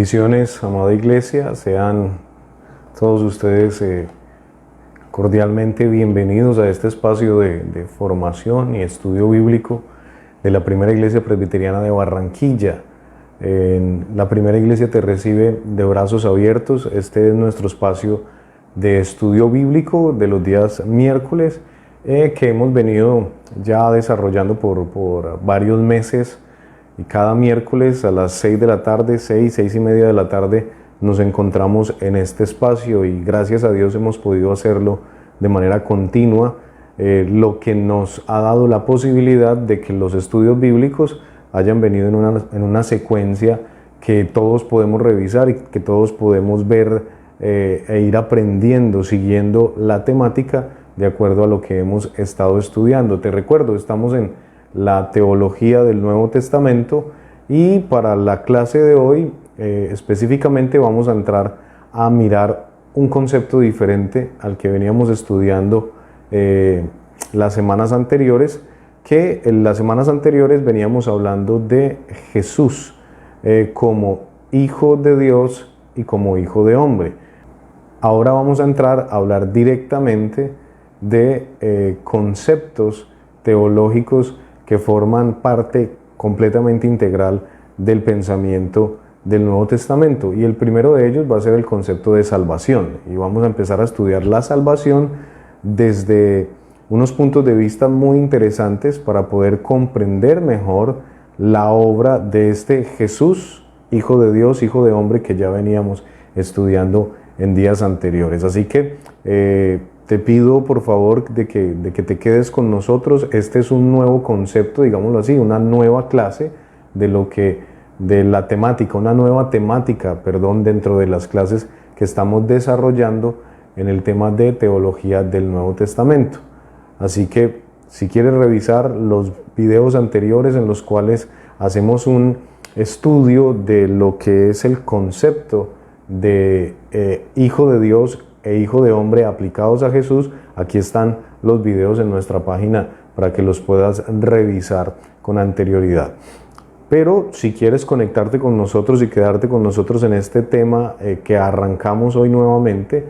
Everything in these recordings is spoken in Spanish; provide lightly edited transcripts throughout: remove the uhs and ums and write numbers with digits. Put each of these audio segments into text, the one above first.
Bendiciones, amada iglesia, sean todos ustedes cordialmente bienvenidos a este espacio de formación y estudio bíblico de la Primera Iglesia Presbiteriana de Barranquilla. La Primera Iglesia te recibe de brazos abiertos. Este es nuestro espacio de estudio bíblico de los días miércoles que hemos venido ya desarrollando por varios meses. Y cada miércoles a las 6 de la tarde, 6 y media de la tarde, nos encontramos en este espacio y gracias a Dios hemos podido hacerlo de manera continua, lo que nos ha dado la posibilidad de que los estudios bíblicos hayan venido en una secuencia que todos podemos revisar y que todos podemos ver e ir aprendiendo, siguiendo la temática de acuerdo a lo que hemos estado estudiando. Te recuerdo, estamos en la teología del Nuevo Testamento y para la clase de hoy específicamente vamos a entrar a mirar un concepto diferente al que veníamos estudiando las semanas anteriores, que en las semanas anteriores veníamos hablando de Jesús como Hijo de Dios y como Hijo de Hombre. Ahora vamos a entrar a hablar directamente de conceptos teológicos que forman parte completamente integral del pensamiento del Nuevo Testamento. Y el primero de ellos va a ser el concepto de salvación. Y vamos a empezar a estudiar la salvación desde unos puntos de vista muy interesantes para poder comprender mejor la obra de este Jesús, Hijo de Dios, Hijo de Hombre, que ya veníamos estudiando en días anteriores. Así que te pido por favor de que te quedes con nosotros. Este es un nuevo concepto, digámoslo así, una nueva clase de la temática, una nueva temática, dentro de las clases que estamos desarrollando en el tema de teología del Nuevo Testamento. Así que si quieres revisar los videos anteriores en los cuales hacemos un estudio de lo que es el concepto de Hijo de Dios e Hijo de Hombre aplicados a Jesús, aquí están los videos en nuestra página para que los puedas revisar con anterioridad. Pero si quieres conectarte con nosotros y quedarte con nosotros en este tema que arrancamos hoy nuevamente,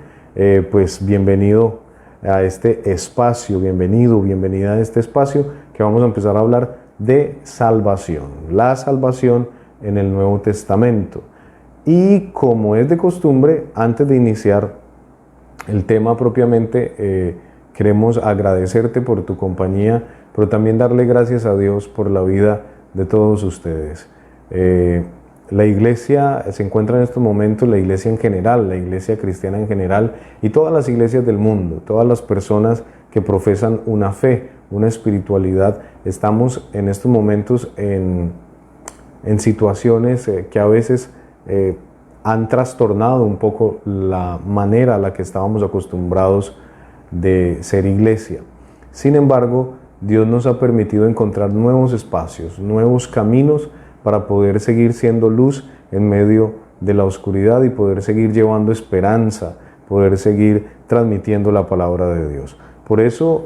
pues bienvenido a este espacio, bienvenida a este espacio que vamos a empezar a hablar de salvación, la salvación en el Nuevo Testamento. Y como es de costumbre, antes de iniciar el tema propiamente, queremos agradecerte por tu compañía, pero también darle gracias a Dios por la vida de todos ustedes. La iglesia se encuentra en estos momentos, la iglesia en general, la iglesia cristiana en general y todas las iglesias del mundo, todas las personas que profesan una fe, una espiritualidad, estamos en estos momentos en situaciones que a veces han trastornado un poco la manera a la que estábamos acostumbrados de ser iglesia. Sin embargo, Dios nos ha permitido encontrar nuevos espacios, nuevos caminos para poder seguir siendo luz en medio de la oscuridad y poder seguir llevando esperanza, poder seguir transmitiendo la palabra de Dios. Por eso,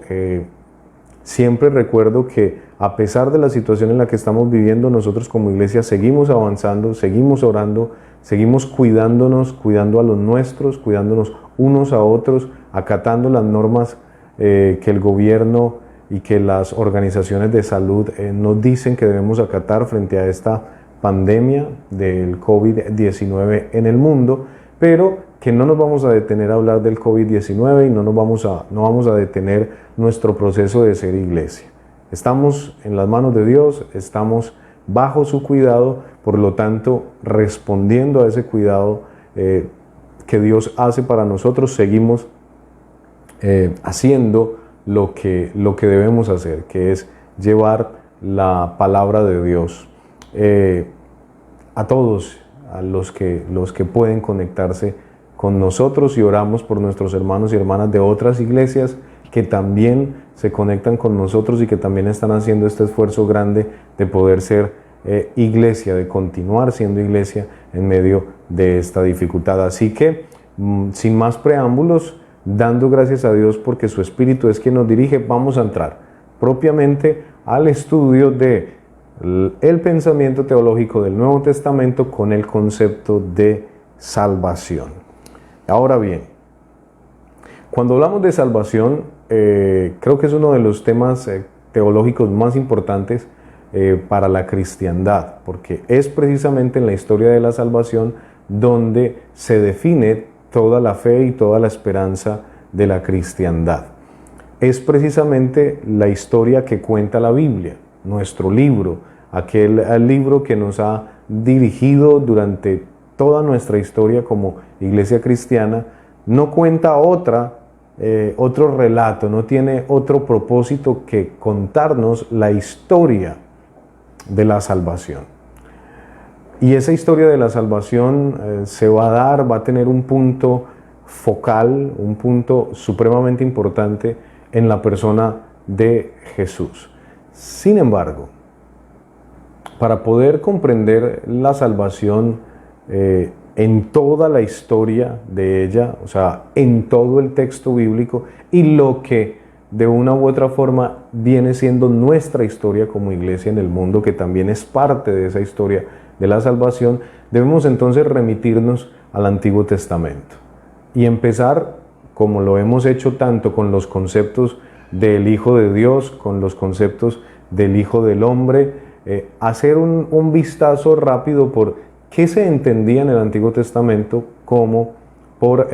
siempre recuerdo que a pesar de la situación en la que estamos viviendo, nosotros como iglesia seguimos avanzando, seguimos orando, seguimos cuidándonos, cuidando a los nuestros, cuidándonos unos a otros, acatando las normas que el gobierno y que las organizaciones de salud nos dicen que debemos acatar frente a esta pandemia del COVID-19 en el mundo, pero que no nos vamos a detener a hablar del COVID-19 y no vamos a detener nuestro proceso de ser iglesia. Estamos en las manos de Dios, estamos bajo su cuidado, por lo tanto, respondiendo a ese cuidado que Dios hace para nosotros, seguimos haciendo lo que debemos hacer, que es llevar la palabra de Dios a todos, a los que pueden conectarse con nosotros, y oramos por nuestros hermanos y hermanas de otras iglesias que también se conectan con nosotros y que también están haciendo este esfuerzo grande de poder ser iglesia, de continuar siendo iglesia en medio de esta dificultad. Así que, sin más preámbulos, dando gracias a Dios porque su Espíritu es quien nos dirige, vamos a entrar propiamente al estudio de el pensamiento teológico del Nuevo Testamento con el concepto de salvación. Ahora bien, cuando hablamos de salvación, creo que es uno de los temas teológicos más importantes para la cristiandad, porque es precisamente en la historia de la salvación donde se define toda la fe y toda la esperanza de la cristiandad. Es precisamente la historia que cuenta la Biblia, nuestro libro, aquel libro que nos ha dirigido durante toda nuestra historia como iglesia cristiana. No cuenta otro relato, no tiene otro propósito que contarnos la historia de la salvación. Y esa historia de la salvación va a tener un punto focal, un punto supremamente importante en la persona de Jesús. Sin embargo, para poder comprender la salvación en toda la historia de ella, o sea, en todo el texto bíblico, y lo que de una u otra forma viene siendo nuestra historia como iglesia en el mundo, que también es parte de esa historia de la salvación, debemos entonces remitirnos al Antiguo Testamento y empezar, como lo hemos hecho tanto con los conceptos del Hijo de Dios, con los conceptos del Hijo del Hombre, hacer un vistazo rápido por qué se entendía en el Antiguo Testamento como por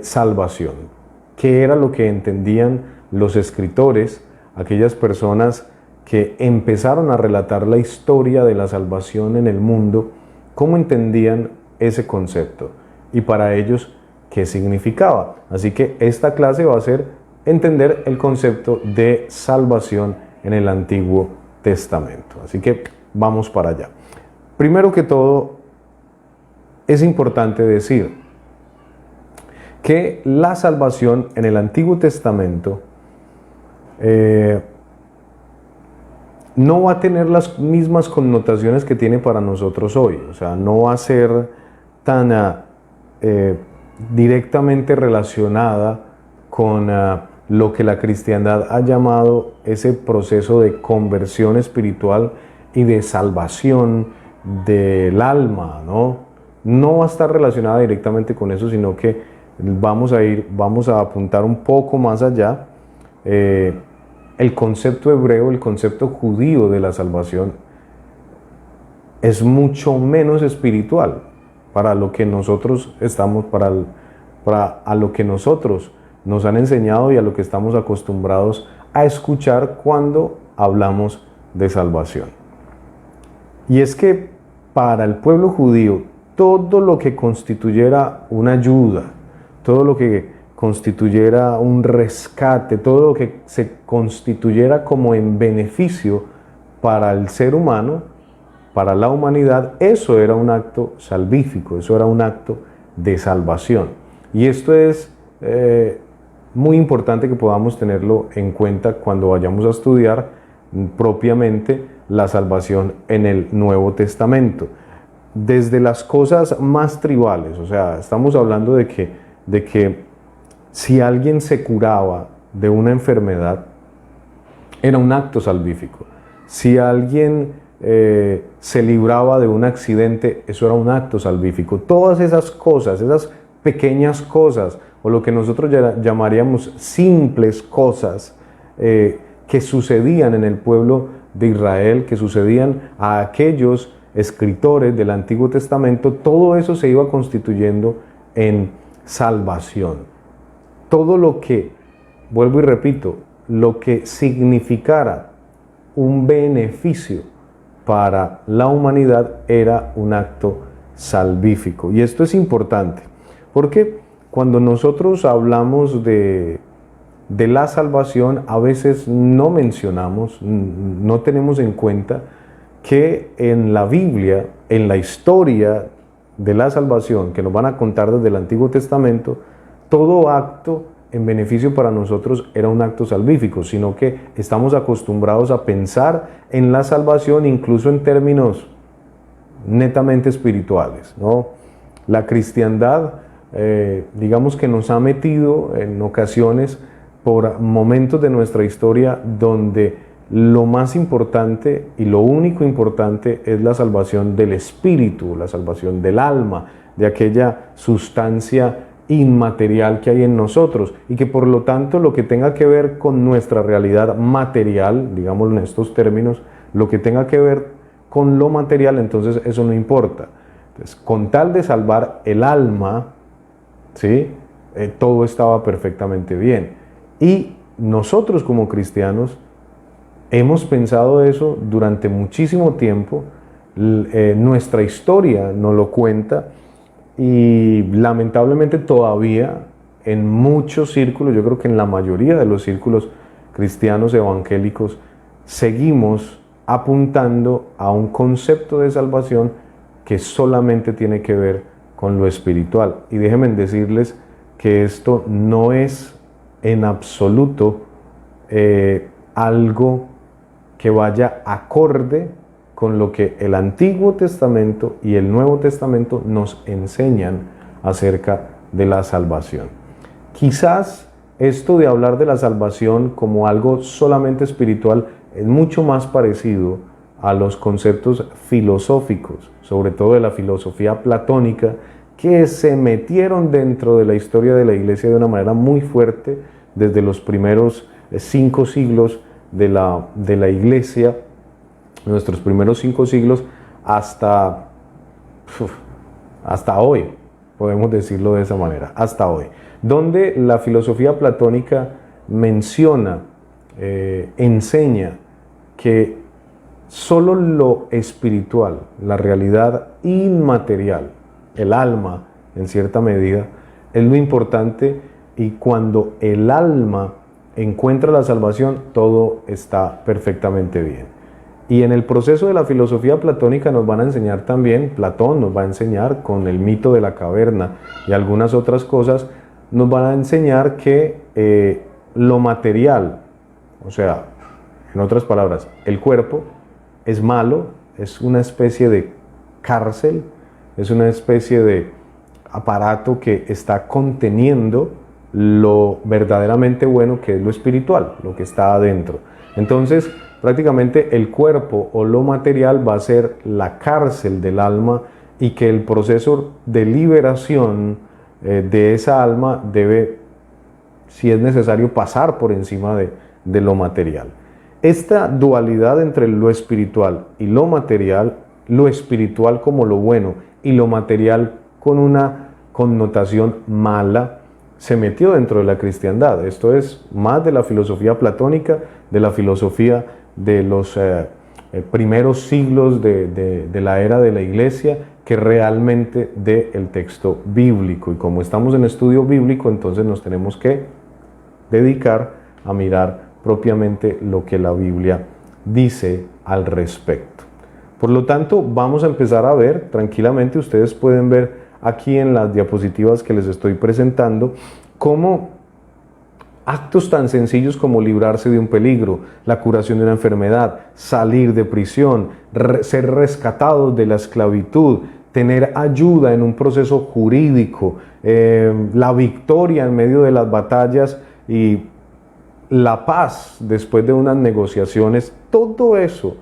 salvación. ¿Qué era lo que entendían los escritores, aquellas personas que empezaron a relatar la historia de la salvación en el mundo? ¿Cómo entendían ese concepto? Y para ellos, ¿qué significaba? Así que esta clase va a ser entender el concepto de salvación en el Antiguo Testamento. Así que vamos para allá. Primero que todo, es importante decir que la salvación en el Antiguo Testamento no va a tener las mismas connotaciones que tiene para nosotros hoy. O sea, no va a ser tan directamente relacionada con lo que la cristiandad ha llamado ese proceso de conversión espiritual y de salvación del alma, ¿no? No va a estar relacionada directamente con eso, sino que vamos a apuntar un poco más allá. El concepto hebreo, el concepto judío de la salvación es mucho menos espiritual para lo que nosotros estamos, a lo que nosotros nos han enseñado y a lo que estamos acostumbrados a escuchar cuando hablamos de salvación. Y es que para el pueblo judío, todo lo que constituyera una ayuda, todo lo que constituyera un rescate, todo lo que se constituyera como en beneficio para el ser humano, para la humanidad, eso era un acto salvífico, eso era un acto de salvación. Y esto es muy importante que podamos tenerlo en cuenta cuando vayamos a estudiar propiamente la salvación en el Nuevo Testamento. Desde las cosas más tribales, o sea, estamos hablando de que si alguien se curaba de una enfermedad, era un acto salvífico. Si alguien se libraba de un accidente, eso era un acto salvífico. Todas esas cosas, esas pequeñas cosas, o lo que nosotros llamaríamos simples cosas que sucedían en el pueblo de Israel, que sucedían a aquellos escritores del Antiguo Testamento, todo eso se iba constituyendo en salvación. Todo lo que, vuelvo y repito, lo que significara un beneficio para la humanidad era un acto salvífico. Y esto es importante, porque cuando nosotros hablamos de la salvación, a veces no mencionamos, no tenemos en cuenta que en la Biblia, en la historia de la salvación que nos van a contar desde el Antiguo Testamento, todo acto en beneficio para nosotros era un acto salvífico, sino que estamos acostumbrados a pensar en la salvación incluso en términos netamente espirituales, ¿no? La cristiandad, digamos que nos ha metido en ocasiones por momentos de nuestra historia donde lo más importante y lo único importante es la salvación del espíritu, la salvación del alma, de aquella sustancia inmaterial que hay en nosotros, y que por lo tanto lo que tenga que ver con nuestra realidad material, digámoslo en estos términos, lo que tenga que ver con lo material, entonces eso no importa. Entonces, con tal de salvar el alma, ¿sí? Todo estaba perfectamente bien. Y nosotros como cristianos hemos pensado eso durante muchísimo tiempo. Nuestra historia nos lo cuenta, y lamentablemente todavía en muchos círculos, yo creo que en la mayoría de los círculos cristianos evangélicos, seguimos apuntando a un concepto de salvación que solamente tiene que ver con lo espiritual. Y déjenme decirles que esto no es en absoluto algo que vaya acorde con lo que el Antiguo Testamento y el Nuevo Testamento nos enseñan acerca de la salvación. Quizás esto de hablar de la salvación como algo solamente espiritual es mucho más parecido a los conceptos filosóficos, sobre todo de la filosofía platónica, que se metieron dentro de la historia de la Iglesia de una manera muy fuerte desde los primeros 5 siglos de la Iglesia, nuestros primeros 5 siglos, hasta hoy, podemos decirlo de esa manera, hasta hoy, donde la filosofía platónica menciona, enseña que solo lo espiritual, la realidad inmaterial, el alma en cierta medida, es lo importante, y cuando el alma encuentra la salvación, todo está perfectamente bien. Y en el proceso de la filosofía platónica nos van a enseñar también, Platón nos va a enseñar con el mito de la caverna y algunas otras cosas, nos van a enseñar que lo material, o sea, en otras palabras, el cuerpo es malo, es una especie de cárcel, es una especie de aparato que está conteniendo lo verdaderamente bueno, que es lo espiritual, lo que está adentro. Entonces, prácticamente el cuerpo o lo material va a ser la cárcel del alma, y que el proceso de liberación de esa alma debe, si es necesario, pasar por encima de lo material. Esta dualidad entre lo espiritual y lo material, lo espiritual como lo bueno y lo material con una connotación mala, se metió dentro de la cristiandad. Esto es más de la filosofía platónica, de la filosofía de los primeros siglos de la era de la Iglesia, que realmente del texto bíblico. Y como estamos en estudio bíblico, entonces nos tenemos que dedicar a mirar propiamente lo que la Biblia dice al respecto. Por lo tanto, vamos a empezar a ver tranquilamente. Ustedes pueden ver aquí en las diapositivas que les estoy presentando cómo actos tan sencillos como librarse de un peligro, la curación de una enfermedad, salir de prisión, ser rescatados de la esclavitud, tener ayuda en un proceso jurídico, la victoria en medio de las batallas y la paz después de unas negociaciones, todo eso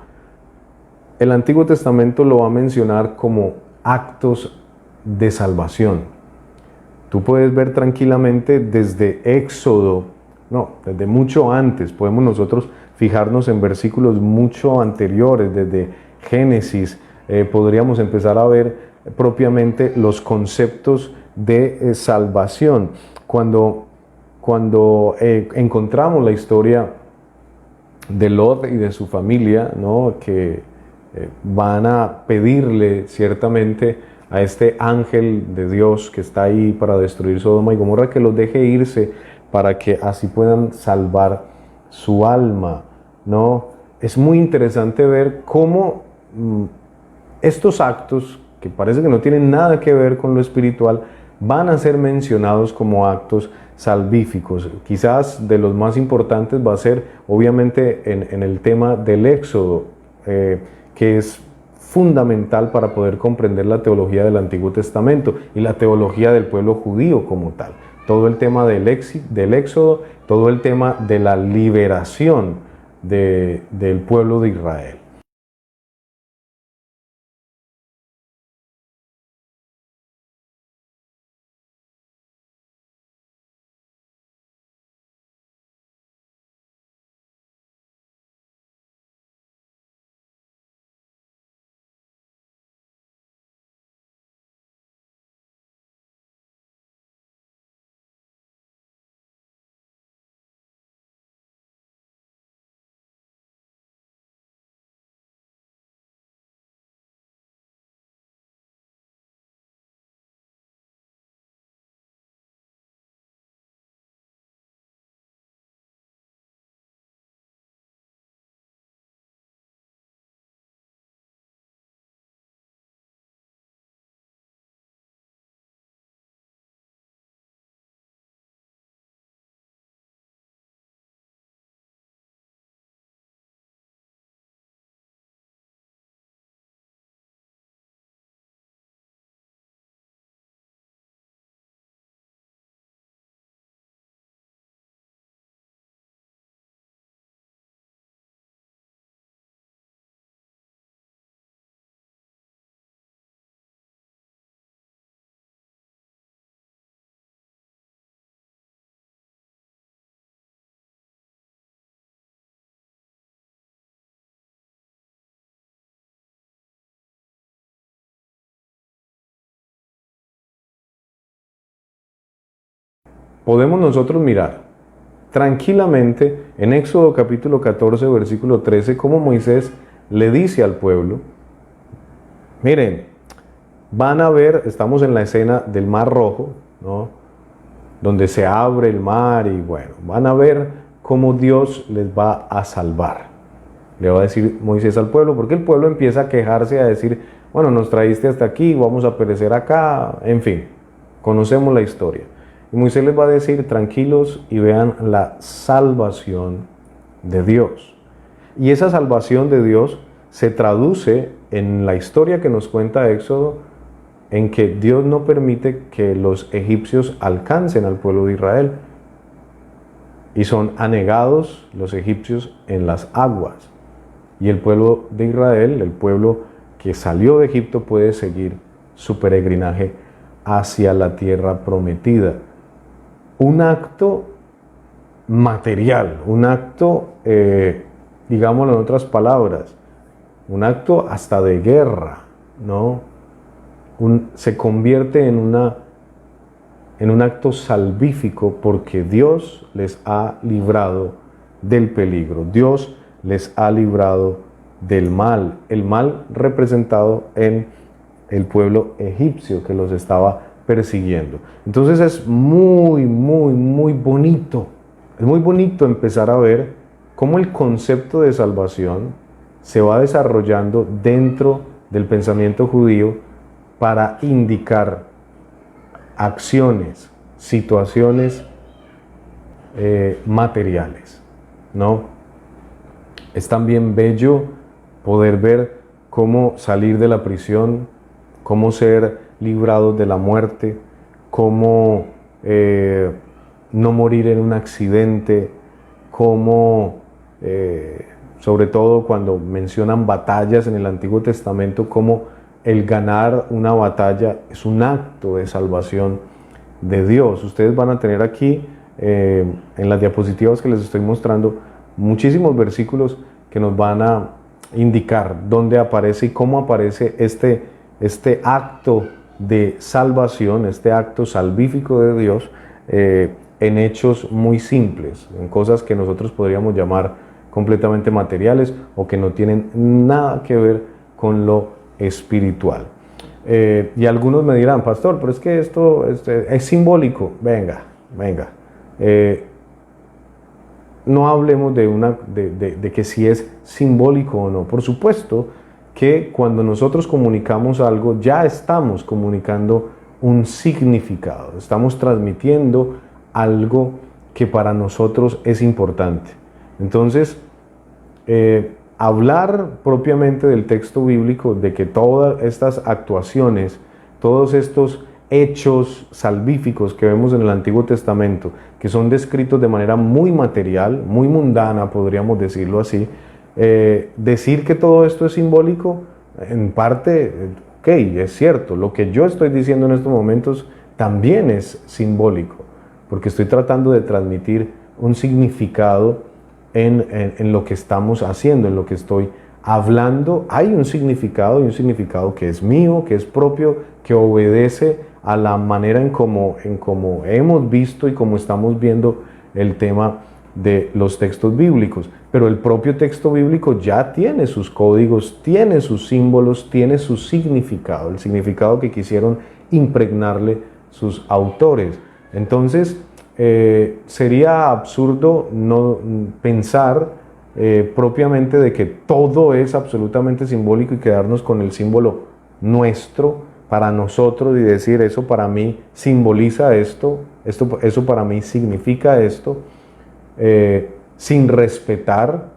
el Antiguo Testamento lo va a mencionar como actos de salvación. Tú puedes ver tranquilamente desde Éxodo, desde mucho antes, podemos nosotros fijarnos en versículos mucho anteriores, desde Génesis, podríamos empezar a ver propiamente los conceptos de salvación. Cuando encontramos la historia de Lot y de su familia, ¿no? Que van a pedirle ciertamente a este ángel de Dios que está ahí para destruir Sodoma y Gomorra que los deje irse para que así puedan salvar su alma, ¿no? Es muy interesante ver cómo estos actos, que parece que no tienen nada que ver con lo espiritual, van a ser mencionados como actos salvíficos. Quizás de los más importantes va a ser obviamente en el tema del Éxodo, que es fundamental para poder comprender la teología del Antiguo Testamento y la teología del pueblo judío como tal. Todo el tema del Éxodo, todo el tema de la liberación del pueblo de Israel. Podemos nosotros mirar tranquilamente en Éxodo capítulo 14, versículo 13, cómo Moisés le dice al pueblo, miren, van a ver, estamos en la escena del Mar Rojo, ¿no?, donde se abre el mar y bueno, van a ver cómo Dios les va a salvar. Le va a decir Moisés al pueblo, porque el pueblo empieza a quejarse, a decir, bueno, nos traíste hasta aquí, vamos a perecer acá, en fin, conocemos la historia. Y Moisés les va a decir, tranquilos y vean la salvación de Dios. Y esa salvación de Dios se traduce en la historia que nos cuenta Éxodo, en que Dios no permite que los egipcios alcancen al pueblo de Israel. Y son anegados los egipcios en las aguas. Y el pueblo de Israel, el pueblo que salió de Egipto, puede seguir su peregrinaje hacia la tierra prometida. Un acto material, un acto, digámoslo en otras palabras, un acto hasta de guerra, ¿no? Se convierte en un acto salvífico porque Dios les ha librado del peligro, Dios les ha librado del mal, el mal representado en el pueblo egipcio que los estaba persiguiendo. Entonces es muy bonito, es muy bonito empezar a ver cómo el concepto de salvación se va desarrollando dentro del pensamiento judío para indicar acciones, situaciones materiales, ¿no? Es también bello poder ver cómo salir de la prisión, cómo ser librados de la muerte, cómo no morir en un accidente, cómo, sobre todo cuando mencionan batallas en el Antiguo Testamento, cómo el ganar una batalla es un acto de salvación de Dios. Ustedes van a tener aquí, en las diapositivas que les estoy mostrando, muchísimos versículos que nos van a indicar dónde aparece y cómo aparece este acto de salvación, este acto salvífico de Dios, en hechos muy simples, en cosas que nosotros podríamos llamar completamente materiales o que no tienen nada que ver con lo espiritual. Y algunos me dirán, pastor, pero es que esto es simbólico. Venga. No hablemos de que si es simbólico o no. Por supuesto que cuando nosotros comunicamos algo, ya estamos comunicando un significado. Estamos transmitiendo algo que para nosotros es importante. Entonces, hablar propiamente del texto bíblico, de que todas estas actuaciones, todos estos hechos salvíficos que vemos en el Antiguo Testamento, que son descritos de manera muy material, muy mundana, podríamos decirlo así, decir que todo esto es simbólico, en parte, ok, es cierto, lo que yo estoy diciendo en estos momentos también es simbólico, porque estoy tratando de transmitir un significado en lo que estamos haciendo, en lo que estoy hablando. Hay un significado, y un significado que es mío, que es propio, que obedece a la manera en cómo hemos visto y cómo estamos viendo el tema de los textos bíblicos. Pero el propio texto bíblico ya tiene sus códigos, tiene sus símbolos, tiene su significado, el significado que quisieron impregnarle sus autores. Entonces, sería absurdo no pensar propiamente de que todo es absolutamente simbólico y quedarnos con el símbolo nuestro para nosotros y decir eso para mí simboliza esto, eso para mí significa esto, sin respetar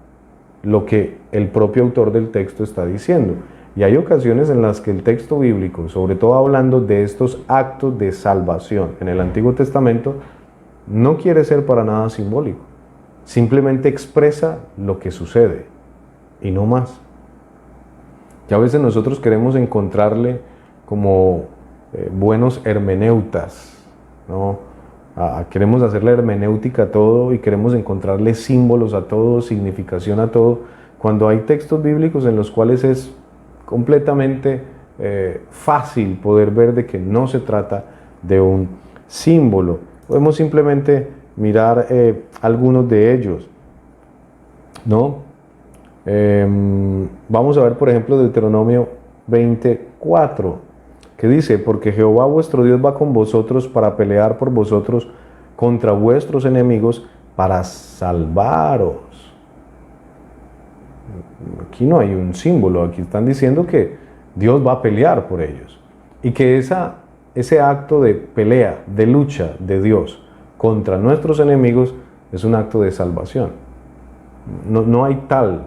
lo que el propio autor del texto está diciendo. Y hay ocasiones en las que el texto bíblico, sobre todo hablando de estos actos de salvación en el Antiguo Testamento, no quiere ser para nada simbólico. Simplemente expresa lo que sucede y no más. Y a veces nosotros queremos encontrarle como buenos hermeneutas, ¿no? Queremos hacerle hermenéutica a todo y queremos encontrarle símbolos a todo, significación a todo, cuando hay textos bíblicos en los cuales es completamente fácil poder ver de que no se trata de un símbolo. Podemos simplemente mirar algunos de ellos, ¿no? Vamos a ver, por ejemplo, Deuteronomio 24, que dice: porque Jehová vuestro Dios va con vosotros para pelear por vosotros contra vuestros enemigos, para salvaros. Aquí no hay un símbolo, aquí están diciendo que Dios va a pelear por ellos. Y que ese acto de pelea, de lucha de Dios contra nuestros enemigos es un acto de salvación. No hay tal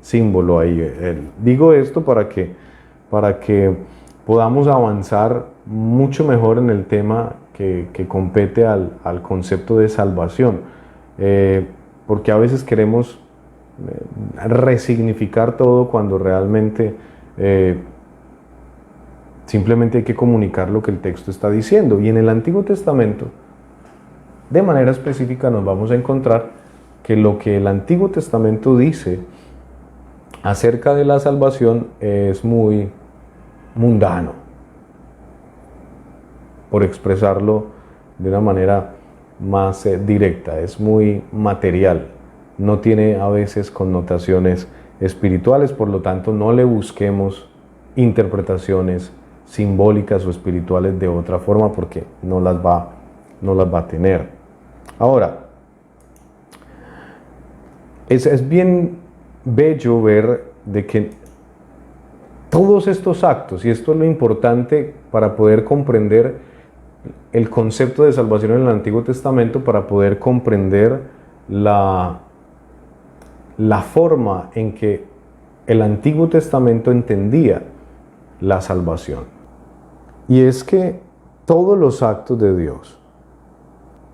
símbolo ahí. Digo esto para que podamos avanzar mucho mejor en el tema que compete al concepto de salvación. Porque a veces queremos resignificar todo cuando realmente simplemente hay que comunicar lo que el texto está diciendo. Y en el Antiguo Testamento, de manera específica, nos vamos a encontrar que lo que el Antiguo Testamento dice acerca de la salvación es muy mundano, por expresarlo de una manera más directa, es muy material, no tiene a veces connotaciones espirituales, por lo tanto no le busquemos interpretaciones simbólicas o espirituales de otra forma, porque no las va a tener. Ahora, es bien bello ver de que todos estos actos, y esto es lo importante para poder comprender el concepto de salvación en el Antiguo Testamento, para poder comprender la forma en que el Antiguo Testamento entendía la salvación. Y es que todos los actos de Dios,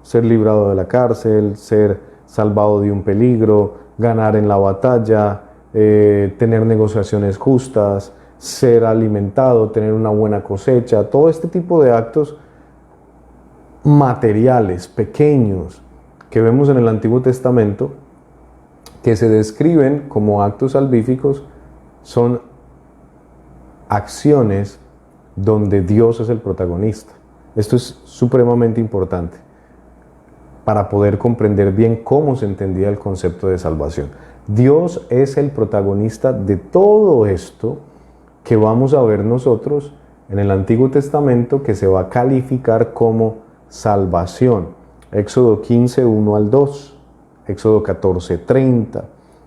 ser librado de la cárcel, ser salvado de un peligro, ganar en la batalla, tener negociaciones justas, ser alimentado, tener una buena cosecha, todo este tipo de actos materiales, pequeños, que vemos en el Antiguo Testamento, que se describen como actos salvíficos, son acciones donde Dios es el protagonista. Esto es supremamente importante para poder comprender bien cómo se entendía el concepto de salvación. Dios es el protagonista de todo esto que vamos a ver nosotros en el Antiguo Testamento, que se va a calificar como salvación. Éxodo 15, 1 al 2, Éxodo 14, 30,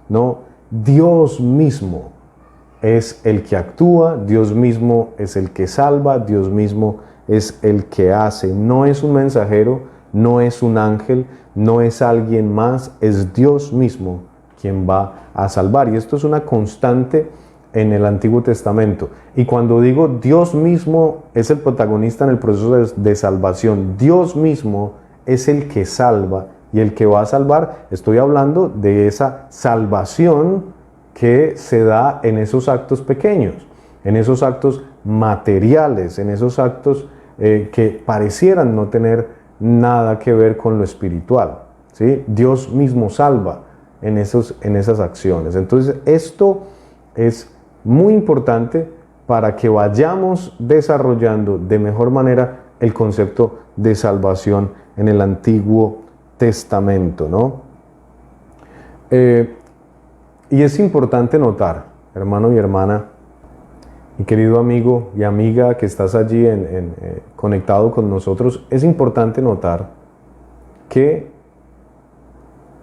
¿no? Dios mismo es el que actúa, Dios mismo es el que salva, Dios mismo es el que hace. No es un mensajero, no es un ángel, no es alguien más, es Dios mismo quien va a salvar. Y esto es una constante en el Antiguo Testamento. Y cuando digo Dios mismo es el protagonista en el proceso de salvación, Dios mismo es el que salva y el que va a salvar, estoy hablando de esa salvación que se da en esos actos pequeños, en esos actos materiales, en esos actos que parecieran no tener nada que ver con lo espiritual, ¿sí? Dios mismo salva en esas acciones. Entonces esto es muy importante para que vayamos desarrollando de mejor manera el concepto de salvación en el Antiguo Testamento, ¿no? Y es importante notar, hermano y hermana, mi querido amigo y amiga que estás allí conectado con nosotros, es importante notar que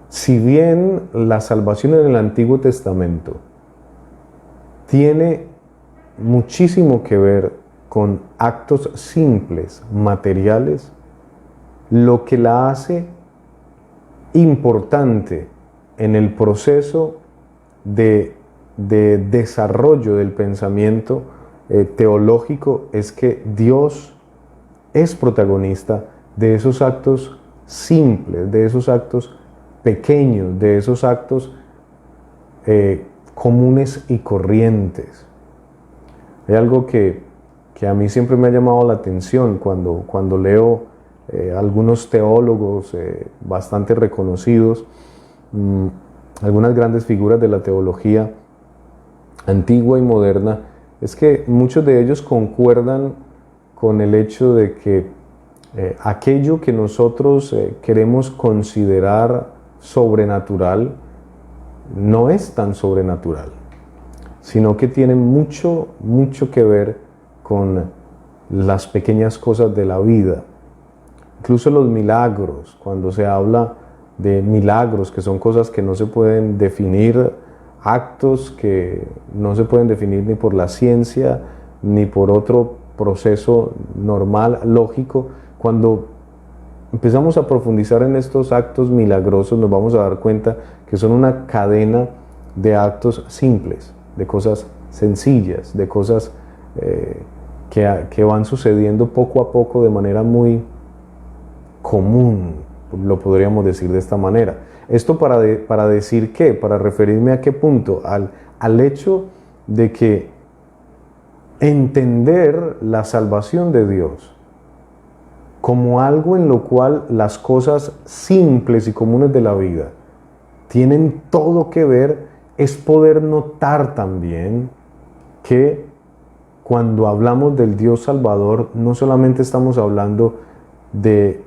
si bien la salvación en el Antiguo Testamento tiene muchísimo que ver con actos simples, materiales, lo que la hace importante en el proceso de desarrollo del pensamiento teológico es que Dios es protagonista de esos actos simples, de esos actos pequeños, de esos actos comunes y corrientes. Hay algo que a mí siempre me ha llamado la atención cuando leo algunos teólogos bastante reconocidos, algunas grandes figuras de la teología antigua y moderna, es que muchos de ellos concuerdan con el hecho de que aquello que nosotros queremos considerar sobrenatural no es tan sobrenatural, sino que tiene mucho que ver con las pequeñas cosas de la vida. Incluso los milagros, cuando se habla de milagros, que son cosas que no se pueden definir, actos que no se pueden definir ni por la ciencia, ni por otro proceso normal, lógico, cuando empezamos a profundizar en estos actos milagrosos, nos vamos a dar cuenta que son una cadena de actos simples, de cosas sencillas, de cosas que van sucediendo poco a poco de manera muy común, lo podríamos decir de esta manera. Esto para decir qué, para referirme a qué punto, al hecho de que entender la salvación de Dios como algo en lo cual las cosas simples y comunes de la vida tienen todo que ver, es poder notar también que cuando hablamos del Dios Salvador, no solamente estamos hablando de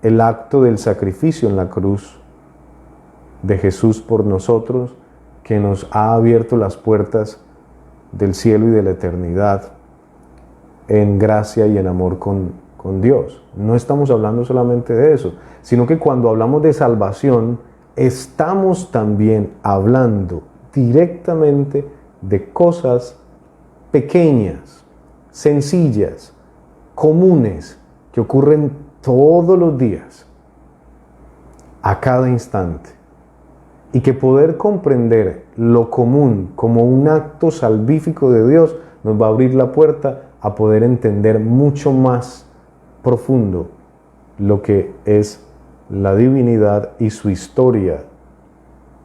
el acto del sacrificio en la cruz de Jesús por nosotros, que nos ha abierto las puertas del cielo y de la eternidad en gracia y en amor con Dios. No estamos hablando solamente de eso, sino que cuando hablamos de salvación, estamos también hablando directamente de cosas pequeñas, sencillas, comunes, que ocurren todos los días, a cada instante. Y que poder comprender lo común como un acto salvífico de Dios nos va a abrir la puerta a poder entender mucho más profundo lo que es la divinidad y su historia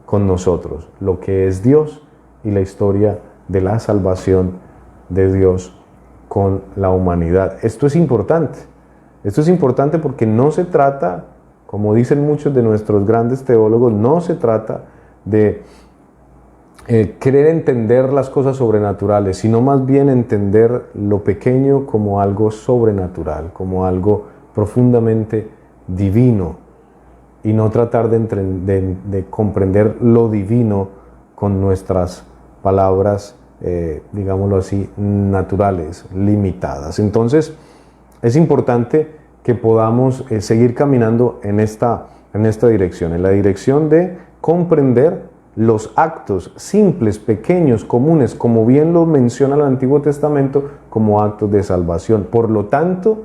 con nosotros, lo que es Dios y la historia de la salvación de Dios con la humanidad. Esto es importante porque no se trata, como dicen muchos de nuestros grandes teólogos, no se trata de querer entender las cosas sobrenaturales, sino más bien entender lo pequeño como algo sobrenatural, como algo profundamente divino, y no tratar de comprender lo divino con nuestras palabras, digámoslo así, naturales, limitadas. Entonces, es importante que podamos seguir caminando en esta dirección, en la dirección de comprender los actos simples, pequeños, comunes, como bien lo menciona el Antiguo Testamento, como actos de salvación. Por lo tanto,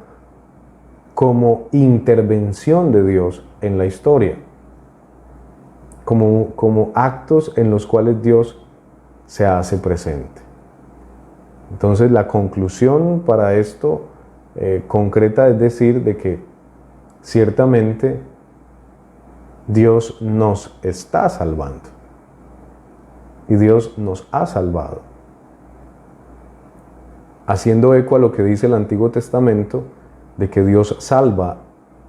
como intervención de Dios en la historia, como actos en los cuales Dios se hace presente. Entonces la conclusión para esto concreta es decir de que ciertamente Dios nos está salvando y Dios nos ha salvado. Haciendo eco a lo que dice el Antiguo Testamento de que Dios salva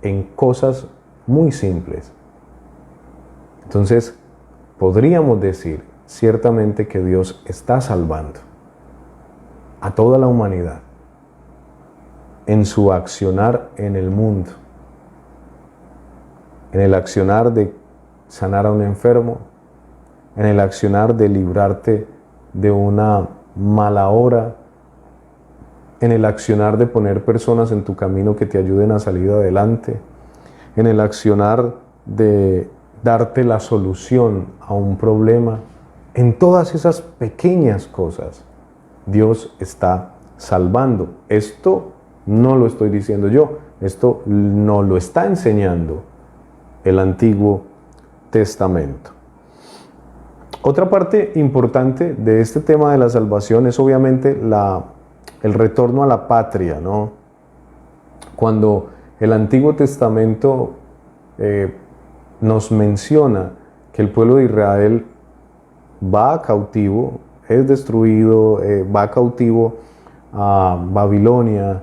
en cosas muy simples. Entonces podríamos decir ciertamente que Dios está salvando a toda la humanidad en su accionar en el mundo, en el accionar de sanar a un enfermo, en el accionar de librarte de una mala hora, en el accionar de poner personas en tu camino que te ayuden a salir adelante, en el accionar de darte la solución a un problema. En todas esas pequeñas cosas, Dios está salvando. Esto no lo estoy diciendo yo, esto nos lo está enseñando el Antiguo Testamento. Otra parte importante de este tema de la salvación es obviamente el retorno a la patria, ¿no? Cuando el Antiguo Testamento nos menciona que el pueblo de Israel va cautivo, es destruido, va cautivo a Babilonia.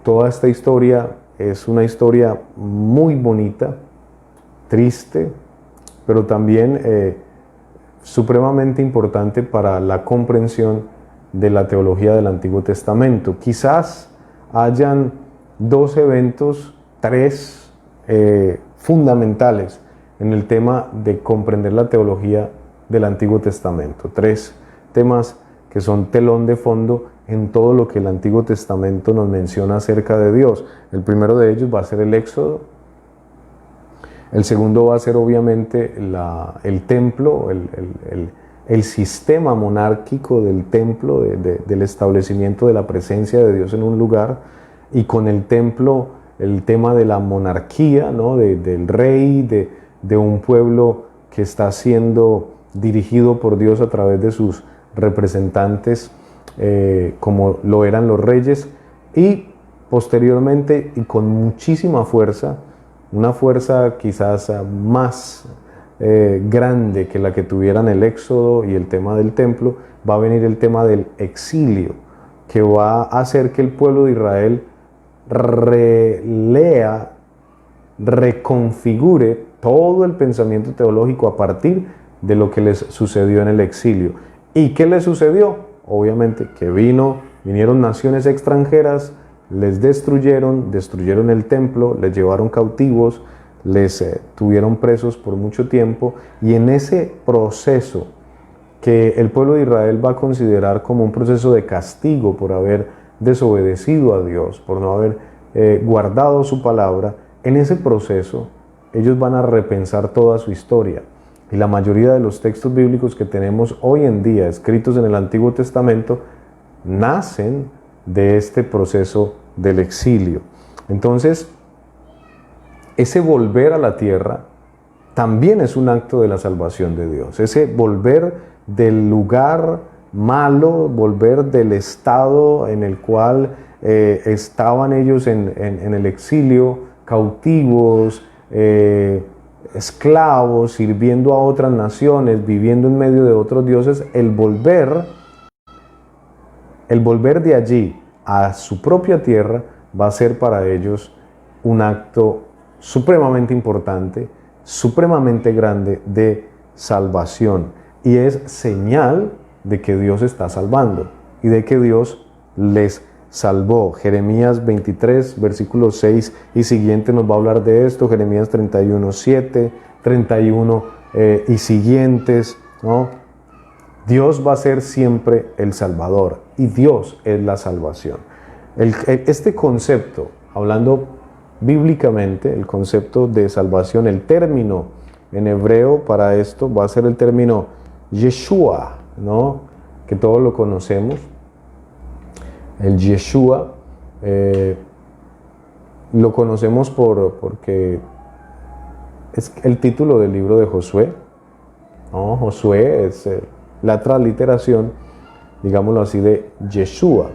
Toda esta historia es una historia muy bonita, triste, pero también supremamente importante para la comprensión de la teología del Antiguo Testamento. Quizás hayan dos eventos, tres fundamentales en el tema de comprender la teología del Antiguo Testamento. Tres temas que son telón de fondo en todo lo que el Antiguo Testamento nos menciona acerca de Dios. El primero de ellos va a ser el Éxodo. El segundo va a ser obviamente el templo, el sistema monárquico del templo, del establecimiento de la presencia de Dios en un lugar, y con el templo el tema de la monarquía, ¿no? Del rey, de un pueblo que está siendo dirigido por Dios a través de sus representantes, como lo eran los reyes, y posteriormente y con muchísima fuerza, una fuerza quizás más grande que la que tuvieran el Éxodo y el tema del templo, va a venir el tema del exilio, que va a hacer que el pueblo de Israel relea, reconfigure todo el pensamiento teológico a partir de lo que les sucedió en el exilio. ¿Y qué les sucedió? Obviamente que vinieron naciones extranjeras, les destruyeron el templo, les llevaron cautivos, les tuvieron presos por mucho tiempo, y en ese proceso que el pueblo de Israel va a considerar como un proceso de castigo por haber desobedecido a Dios, por no haber guardado su palabra, en ese proceso ellos van a repensar toda su historia. Y la mayoría de los textos bíblicos que tenemos hoy en día escritos en el Antiguo Testamento nacen de este proceso del exilio. Entonces, ese volver a la tierra también es un acto de la salvación de Dios. Ese volver del lugar malo, volver del estado en el cual estaban ellos en el exilio, cautivos, esclavos, sirviendo a otras naciones, viviendo en medio de otros dioses. El volver de allí a su propia tierra va a ser para ellos un acto supremamente importante, supremamente grande de salvación, y es señal de que Dios está salvando y de que Dios les salvó. Jeremías 23, versículos 6 y siguiente nos va a hablar de esto. Jeremías 31, 7, 31 y siguientes, ¿no? Dios va a ser siempre el Salvador y Dios es la salvación. Este concepto, hablando bíblicamente, el concepto de salvación, el término en hebreo para esto va a ser el término Yeshua, ¿no? Que todos lo conocemos. El Yeshua lo conocemos porque es el título del libro de Josué, ¿no? Josué es la transliteración digámoslo así, de Yeshua.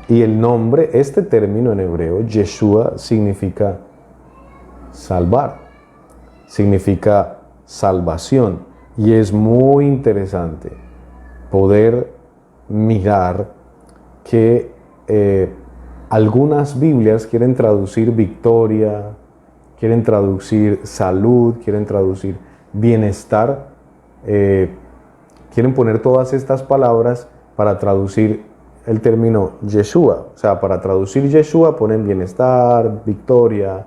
Y el nombre, este término en hebreo, Yeshua, significa salvar, significa salvación. Y es muy interesante poder mirar que algunas Biblias quieren traducir victoria, quieren traducir salud, quieren traducir bienestar, quieren poner todas estas palabras para traducir el término Yeshua. O sea, para traducir Yeshua ponen bienestar, victoria,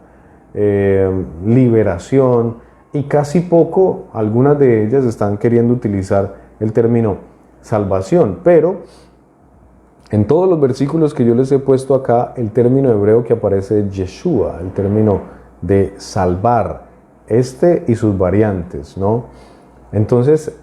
liberación, y casi poco algunas de ellas están queriendo utilizar el término salvación. Pero en todos los versículos que yo les he puesto acá, el término hebreo que aparece es Yeshua, el término de salvar, y sus variantes, ¿no? Entonces,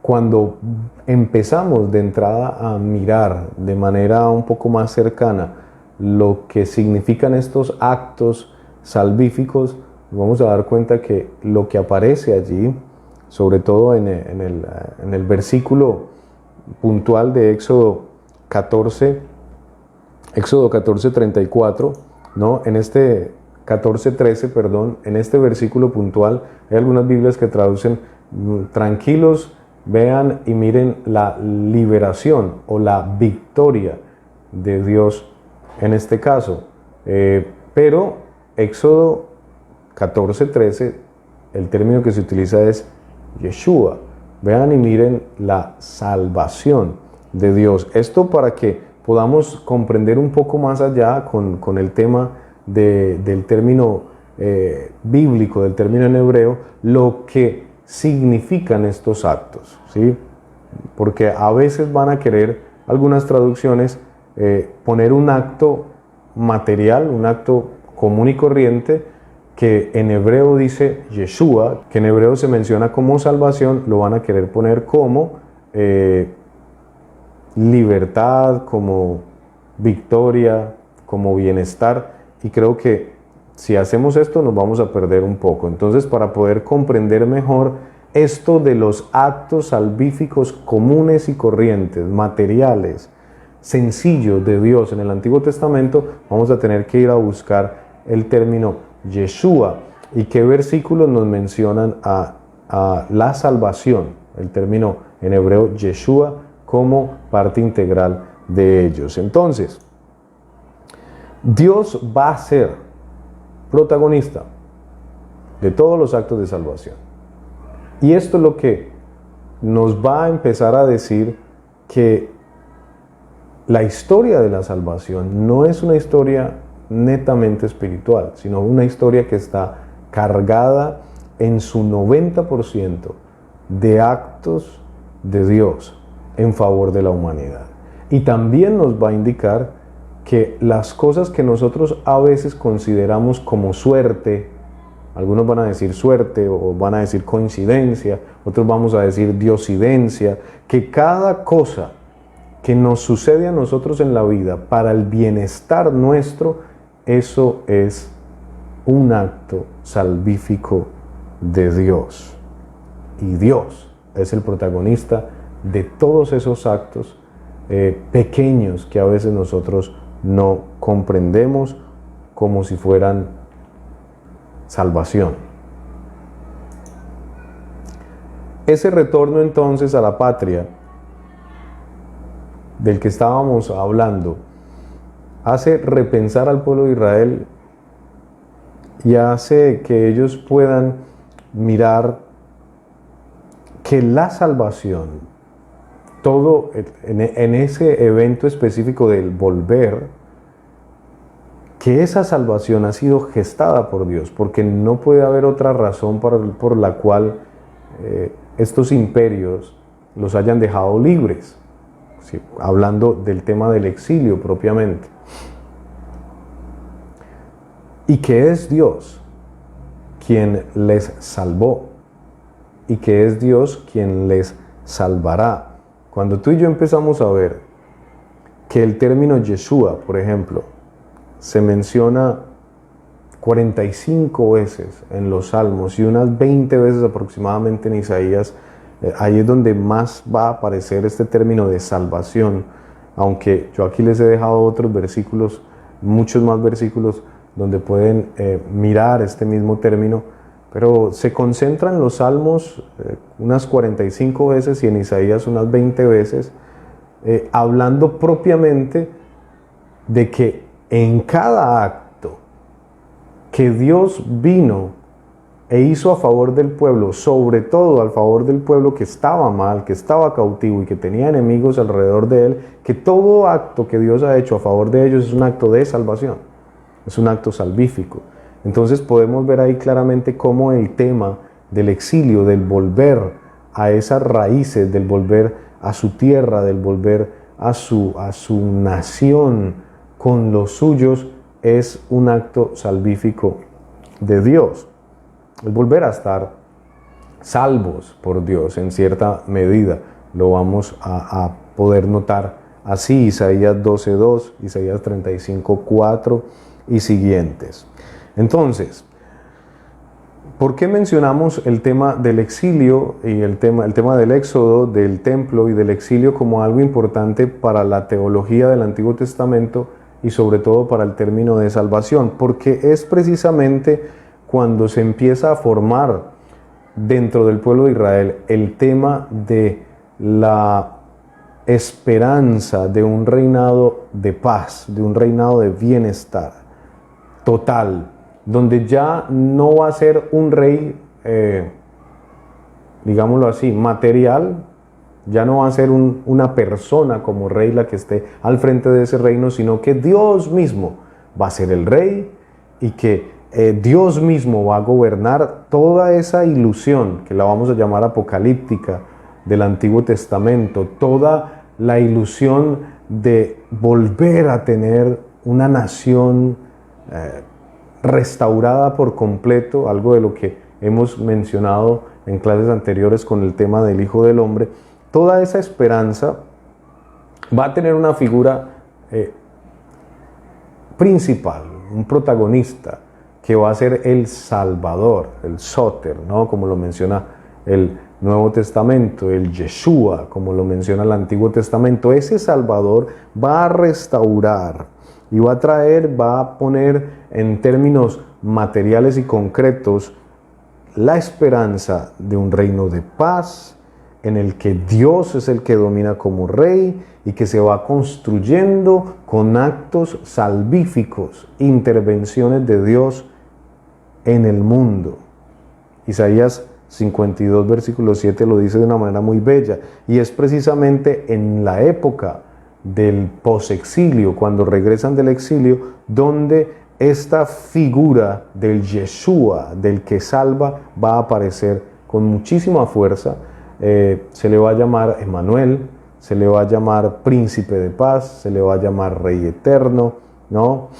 cuando empezamos de entrada a mirar de manera un poco más cercana lo que significan estos actos salvíficos, vamos a dar cuenta que lo que aparece allí, sobre todo en el versículo puntual de Éxodo 14:34, ¿no? En este 14:13, perdón, en este versículo puntual, hay algunas Biblias que traducen: tranquilos, vean y miren la liberación o la victoria de Dios en este caso. Pero Éxodo 14:13, el término que se utiliza es Yeshua. Vean y miren la salvación de Dios. Esto para que podamos comprender un poco más allá con el tema del término bíblico, del término en hebreo, lo que significan estos actos, ¿sí? Porque a veces van a querer algunas traducciones poner un acto material, un acto común y corriente, que en hebreo dice Yeshua, que en hebreo se menciona como salvación, lo van a querer poner como libertad, como victoria, como bienestar, y creo que si hacemos esto nos vamos a perder un poco. Entonces, para poder comprender mejor esto de los actos salvíficos comunes y corrientes, materiales, sencillos de Dios en el Antiguo Testamento, vamos a tener que ir a buscar el término Yeshua y qué versículos nos mencionan a la salvación, el término en hebreo Yeshua, como parte integral de ellos. Entonces, Dios va a ser protagonista de todos los actos de salvación. Y esto es lo que nos va a empezar a decir que la historia de la salvación no es una historia netamente espiritual, sino una historia que está cargada en su 90% de actos de Dios en favor de la humanidad. Y también nos va a indicar que las cosas que nosotros a veces consideramos como suerte, algunos van a decir suerte o van a decir coincidencia, otros vamos a decir diosidencia, que cada cosa que nos sucede a nosotros en la vida para el bienestar nuestro, eso es un acto salvífico de Dios. Y Dios es el protagonista de todos esos actos pequeños que a veces nosotros no comprendemos como si fueran salvación. Ese retorno entonces a la patria del que estábamos hablando hace repensar al pueblo de Israel y hace que ellos puedan mirar que la salvación, todo en ese evento específico del volver, que esa salvación ha sido gestada por Dios, porque no puede haber otra razón por la cual estos imperios los hayan dejado libres, ¿sí? Hablando del tema del exilio propiamente. Y que es Dios quien les salvó y que es Dios quien les salvará. Cuando tú y yo empezamos a ver que el término Yeshua, por ejemplo, se menciona 45 veces en los Salmos y unas 20 veces aproximadamente en Isaías Ahí es donde más va a aparecer este término de salvación, aunque yo aquí les he dejado otros versículos, muchos más versículos, donde pueden mirar este mismo término, pero se concentra en los Salmos unas 45 veces y en Isaías unas 20 veces, hablando propiamente de que en cada acto que Dios vino e hizo a favor del pueblo, sobre todo al favor del pueblo que estaba mal, que estaba cautivo y que tenía enemigos alrededor de él, que todo acto que Dios ha hecho a favor de ellos es un acto de salvación, es un acto salvífico. Entonces podemos ver ahí claramente cómo el tema del exilio, del volver a esas raíces, del volver a su tierra, del volver a su nación con los suyos, es un acto salvífico de Dios. Es volver a estar salvos por Dios en cierta medida. Lo vamos a poder notar así, Isaías 12:2, Isaías 35:4 y siguientes. Entonces, ¿por qué mencionamos el tema del exilio y el tema del éxodo, del templo y del exilio como algo importante para la teología del Antiguo Testamento y sobre todo para el término de salvación? Porque es precisamente cuando se empieza a formar dentro del pueblo de Israel el tema de la esperanza de un reinado de paz, de un reinado de bienestar total, donde ya no va a ser un rey, digámoslo así, material, ya no va a ser una persona como rey la que esté al frente de ese reino, sino que Dios mismo va a ser el rey y que Dios mismo va a gobernar toda esa ilusión, que la vamos a llamar apocalíptica, del Antiguo Testamento, toda la ilusión de volver a tener una nación restaurada por completo, algo de lo que hemos mencionado en clases anteriores con el tema del Hijo del Hombre. Toda esa esperanza va a tener una figura principal, un protagonista, que va a ser el Salvador, el Soter, ¿no? Como lo menciona el Nuevo Testamento, el Yeshua, como lo menciona el Antiguo Testamento. Ese Salvador va a restaurar y va a traer, va a poner en términos materiales y concretos la esperanza de un reino de paz, en el que Dios es el que domina como rey y que se va construyendo con actos salvíficos, intervenciones de Dios en el mundo. Isaías 52, versículo 7 lo dice de una manera muy bella, y es precisamente en la época del posexilio, cuando regresan del exilio, donde esta figura del Yeshua, del que salva, va a aparecer con muchísima fuerza. Se le va a llamar Emmanuel, se le va a llamar Príncipe de Paz, se le va a llamar Rey Eterno, ¿no?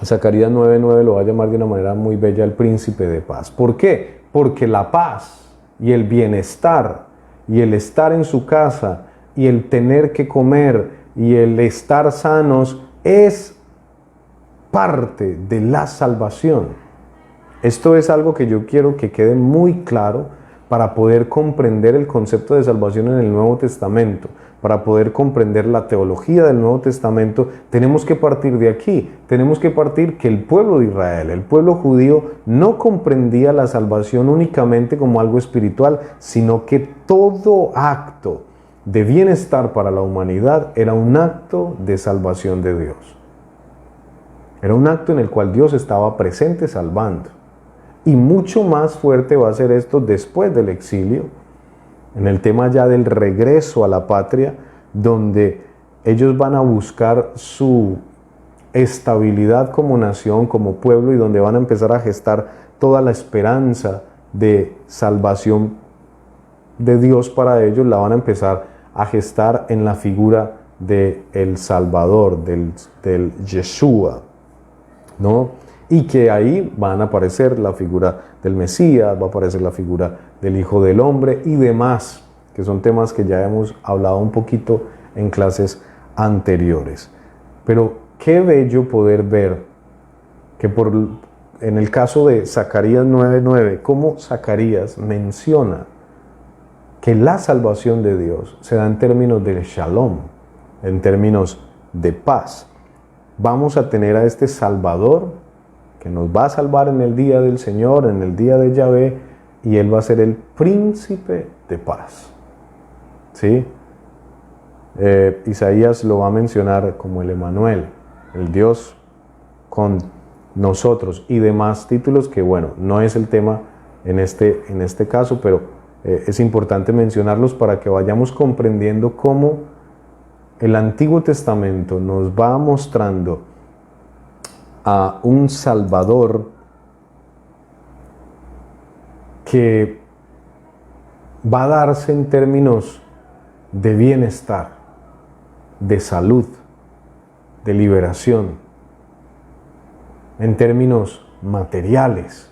Zacarías 9:9 lo va a llamar de una manera muy bella el Príncipe de Paz. ¿Por qué? Porque la paz y el bienestar y el estar en su casa y el tener que comer y el estar sanos es parte de la salvación. Esto es algo que yo quiero que quede muy claro para poder comprender el concepto de salvación en el Nuevo Testamento. Para poder comprender la teología del Nuevo Testamento, tenemos que partir de aquí. Tenemos que partir que el pueblo de Israel, el pueblo judío, no comprendía la salvación únicamente como algo espiritual, sino que todo acto de bienestar para la humanidad era un acto de salvación de Dios. Era un acto en el cual Dios estaba presente salvando. Y mucho más fuerte va a ser esto después del exilio, en el tema ya del regreso a la patria, donde ellos van a buscar su estabilidad como nación, como pueblo, y donde van a empezar a gestar toda la esperanza de salvación de Dios para ellos, la van a empezar a gestar en la figura del Salvador, del Yeshua, ¿no? Y que ahí van a aparecer la figura del Mesías, va a aparecer la figura del Hijo del Hombre y demás, que son temas que ya hemos hablado un poquito en clases anteriores. Pero qué bello poder ver que en el caso de Zacarías 9:9, cómo Zacarías menciona que la salvación de Dios se da en términos de shalom, en términos de paz. Vamos a tener a este Salvador que nos va a salvar en el día del Señor, en el día de Yahvé, y Él va a ser el príncipe de paz. ¿Sí? Isaías lo va a mencionar como el Emanuel, el Dios con nosotros, y demás títulos que, bueno, no es el tema en este caso, pero es importante mencionarlos para que vayamos comprendiendo cómo el Antiguo Testamento nos va mostrando a un Salvador que va a darse en términos de bienestar, de salud, de liberación, en términos materiales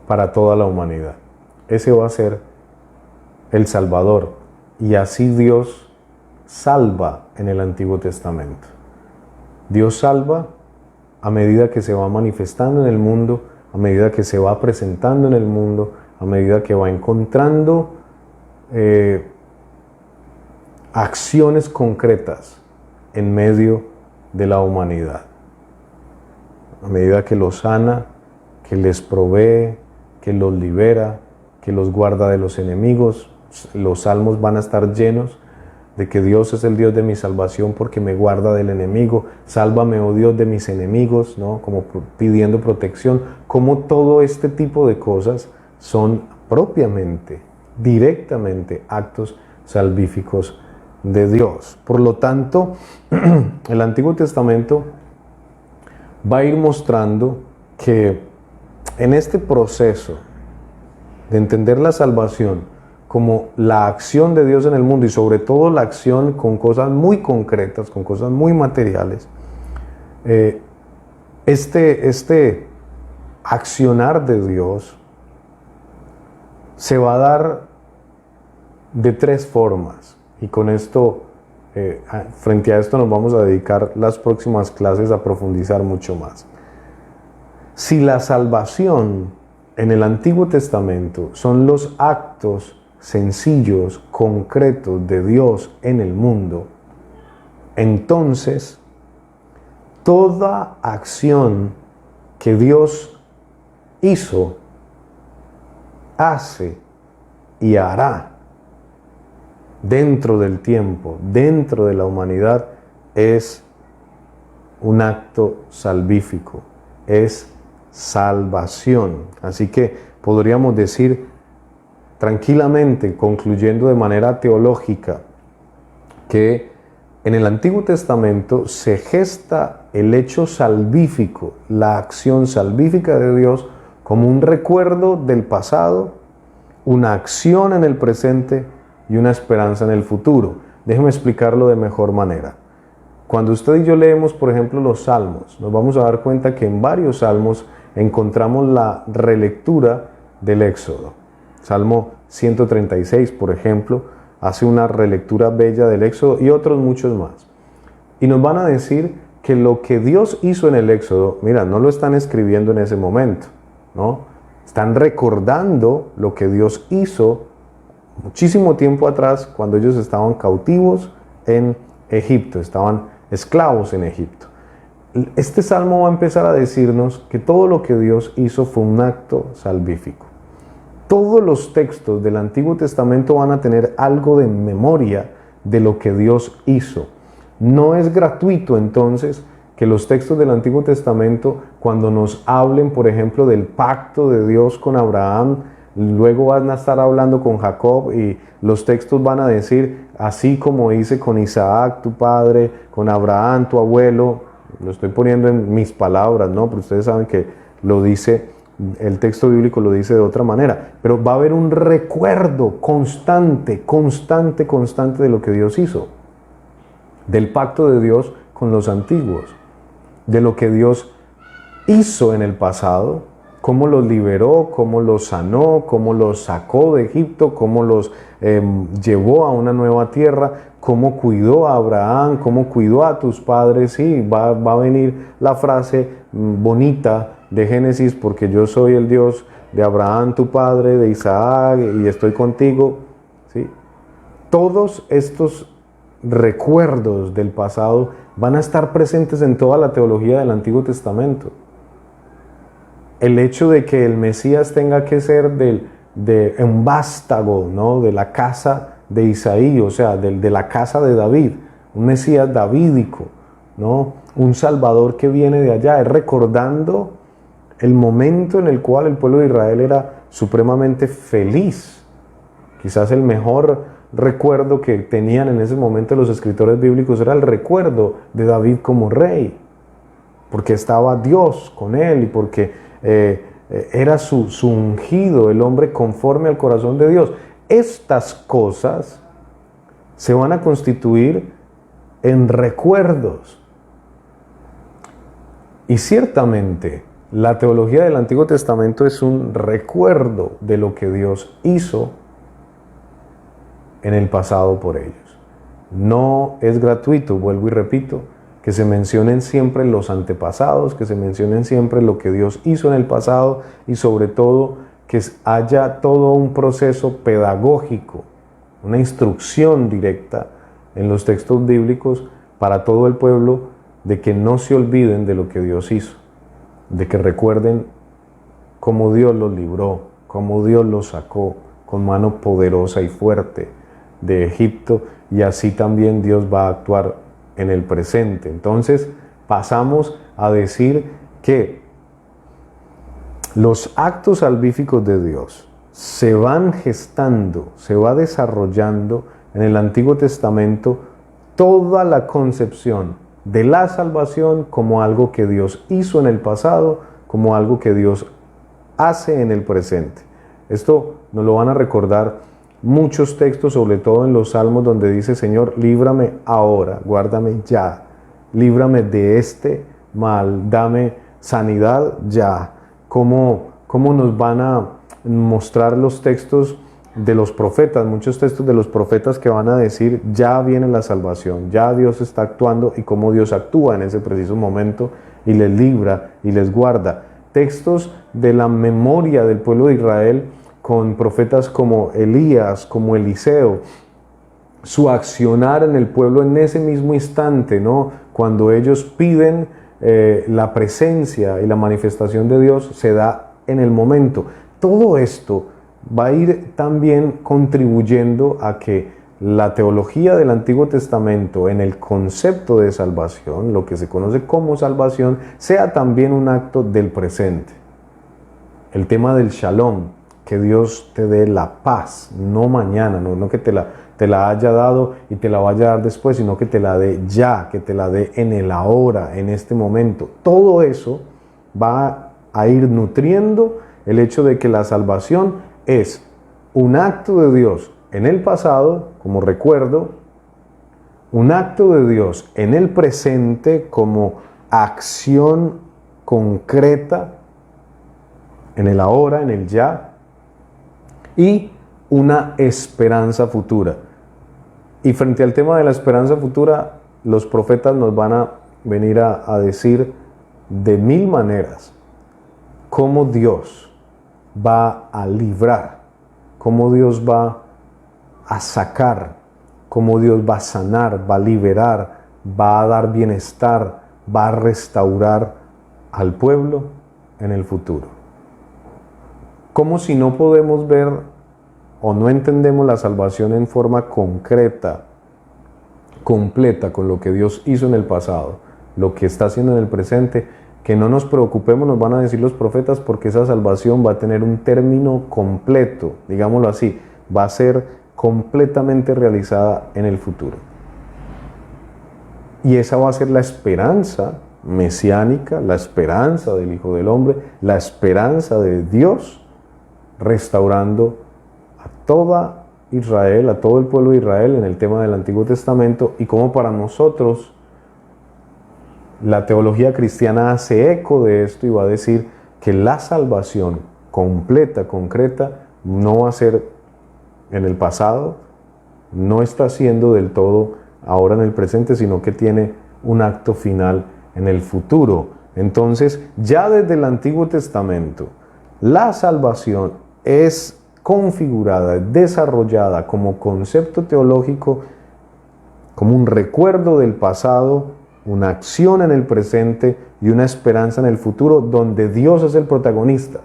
para toda la humanidad. Ese va a ser el Salvador, y así Dios salva en el Antiguo Testamento. Dios salva a medida que se va manifestando en el mundo, a medida que se va presentando en el mundo, a medida que va encontrando acciones concretas en medio de la humanidad. A medida que los sana, que les provee, que los libera, que los guarda de los enemigos. Los salmos van a estar llenos de que Dios es el Dios de mi salvación porque me guarda del enemigo. Sálvame, oh Dios, de mis enemigos, ¿no? Como pidiendo protección. Como todo este tipo de cosas son propiamente, directamente actos salvíficos de Dios. Por lo tanto, el Antiguo Testamento va a ir mostrando que en este proceso de entender la salvación como la acción de Dios en el mundo, y sobre todo la acción con cosas muy concretas, con cosas muy materiales, este accionar de Dios se va a dar de tres formas, y con esto, frente a esto nos vamos a dedicar las próximas clases a profundizar mucho más. Si la salvación en el Antiguo Testamento son los actos sencillos, concretos de Dios en el mundo, entonces toda acción que Dios hizo, hace y hará dentro del tiempo, dentro de la humanidad, es un acto salvífico, es salvación. Así que podríamos decir tranquilamente, concluyendo de manera teológica, que en el Antiguo Testamento se gesta el hecho salvífico, la acción salvífica de Dios, como un recuerdo del pasado, una acción en el presente y una esperanza en el futuro. Déjeme explicarlo de mejor manera. Cuando usted y yo leemos, por ejemplo, los Salmos, nos vamos a dar cuenta que en varios Salmos encontramos la relectura del Éxodo. Salmo 136, por ejemplo, hace una relectura bella del Éxodo, y otros muchos más. Y nos van a decir que lo que Dios hizo en el Éxodo, mira, no lo están escribiendo en ese momento, ¿no? Están recordando lo que Dios hizo muchísimo tiempo atrás, cuando ellos estaban cautivos en Egipto, estaban esclavos en Egipto. Este salmo va a empezar a decirnos que todo lo que Dios hizo fue un acto salvífico. Todos los textos del Antiguo Testamento van a tener algo de memoria de lo que Dios hizo. No es gratuito entonces que los textos del Antiguo Testamento, cuando nos hablen, por ejemplo, del pacto de Dios con Abraham, luego van a estar hablando con Jacob y los textos van a decir, así como hice con Isaac tu padre, con Abraham tu abuelo. Lo estoy poniendo en mis palabras, ¿no? Pero ustedes saben que lo dice, el texto bíblico lo dice de otra manera. Pero va a haber un recuerdo constante de lo que Dios hizo. Del pacto de Dios con los antiguos. De lo que Dios hizo en el pasado, cómo los liberó, cómo los sanó, cómo los sacó de Egipto, cómo los llevó a una nueva tierra, cómo cuidó a Abraham, cómo cuidó a tus padres. Sí, va a venir la frase bonita de Génesis, porque yo soy el Dios de Abraham tu padre, de Isaac, y estoy contigo. ¿Sí? Todos estos recuerdos del pasado van a estar presentes en toda la teología del Antiguo Testamento. El hecho de que el Mesías tenga que ser de un vástago, ¿no?, de la casa de Isaí, o sea, de la casa de David, un Mesías davídico, ¿no?, un Salvador que viene de allá, es recordando el momento en el cual el pueblo de Israel era supremamente feliz. Quizás el mejor recuerdo que tenían en ese momento los escritores bíblicos era el recuerdo de David como rey, porque estaba Dios con él y porque era su ungido, el hombre conforme al corazón de Dios. Estas cosas se van a constituir en recuerdos. Y ciertamente la teología del Antiguo Testamento es un recuerdo de lo que Dios hizo en el pasado por ellos. No es gratuito, vuelvo y repito, que se mencionen siempre los antepasados, que se mencionen siempre lo que Dios hizo en el pasado y sobre todo que haya todo un proceso pedagógico, una instrucción directa en los textos bíblicos para todo el pueblo de que no se olviden de lo que Dios hizo, de que recuerden cómo Dios los libró, cómo Dios los sacó con mano poderosa y fuerte de Egipto, y así también Dios va a actuar en el presente. Entonces pasamos a decir que los actos salvíficos de Dios se van gestando, se va desarrollando en el Antiguo Testamento toda la concepción de la salvación como algo que Dios hizo en el pasado, como algo que Dios hace en el presente. Esto nos lo van a recordar muchos textos, sobre todo en los Salmos, donde dice: Señor, líbrame ahora, guárdame ya, líbrame de este mal, dame sanidad ya. ¿Cómo nos van a mostrar los textos de los profetas? Muchos textos de los profetas que van a decir: ya viene la salvación, ya Dios está actuando, y cómo Dios actúa en ese preciso momento y les libra y les guarda. Textos de la memoria del pueblo de Israel, con profetas como Elías, como Eliseo, su accionar en el pueblo en ese mismo instante, ¿no?, cuando ellos piden la presencia y la manifestación de Dios, se da en el momento. Todo esto va a ir también contribuyendo a que la teología del Antiguo Testamento en el concepto de salvación, lo que se conoce como salvación, sea también un acto del presente. El tema del shalom, que Dios te dé la paz, no mañana, no que te la haya dado y te la vaya a dar después, sino que te la dé ya, que te la dé en el ahora, en este momento. Todo eso va a ir nutriendo el hecho de que la salvación es un acto de Dios en el pasado, como recuerdo, un acto de Dios en el presente como acción concreta, en el ahora, en el ya, y una esperanza futura. Y frente al tema de la esperanza futura, los profetas nos van a venir a decir de mil maneras cómo Dios va a librar, cómo Dios va a sacar, cómo Dios va a sanar, va a liberar, va a dar bienestar, va a restaurar al pueblo en el futuro. Como si no podemos ver o no entendemos la salvación en forma concreta, completa, con lo que Dios hizo en el pasado, lo que está haciendo en el presente, que no nos preocupemos, nos van a decir los profetas, porque esa salvación va a tener un término completo, digámoslo así, va a ser completamente realizada en el futuro. Y esa va a ser la esperanza mesiánica, la esperanza del Hijo del Hombre, la esperanza de Dios restaurando a toda Israel, a todo el pueblo de Israel en el tema del Antiguo Testamento, y como para nosotros la teología cristiana hace eco de esto y va a decir que la salvación completa, concreta, no va a ser en el pasado, no está siendo del todo ahora en el presente, sino que tiene un acto final en el futuro. Entonces, ya desde el Antiguo Testamento, la salvación es configurada, desarrollada como concepto teológico, como un recuerdo del pasado, una acción en el presente y una esperanza en el futuro, donde Dios es el protagonista,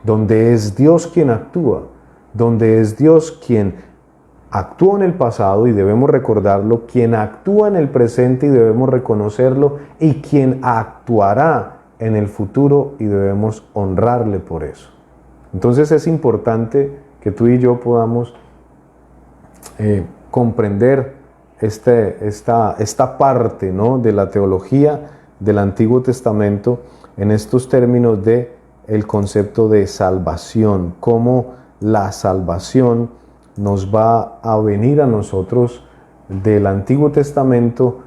donde es Dios quien actúa, donde es Dios quien actúa en el pasado y debemos recordarlo, quien actúa en el presente y debemos reconocerlo, y quien actuará en el futuro y debemos honrarle por eso. Entonces es importante que tú y yo podamos comprender esta parte, ¿no?, de la teología del Antiguo Testamento en estos términos de el concepto de salvación, cómo la salvación nos va a venir a nosotros del Antiguo Testamento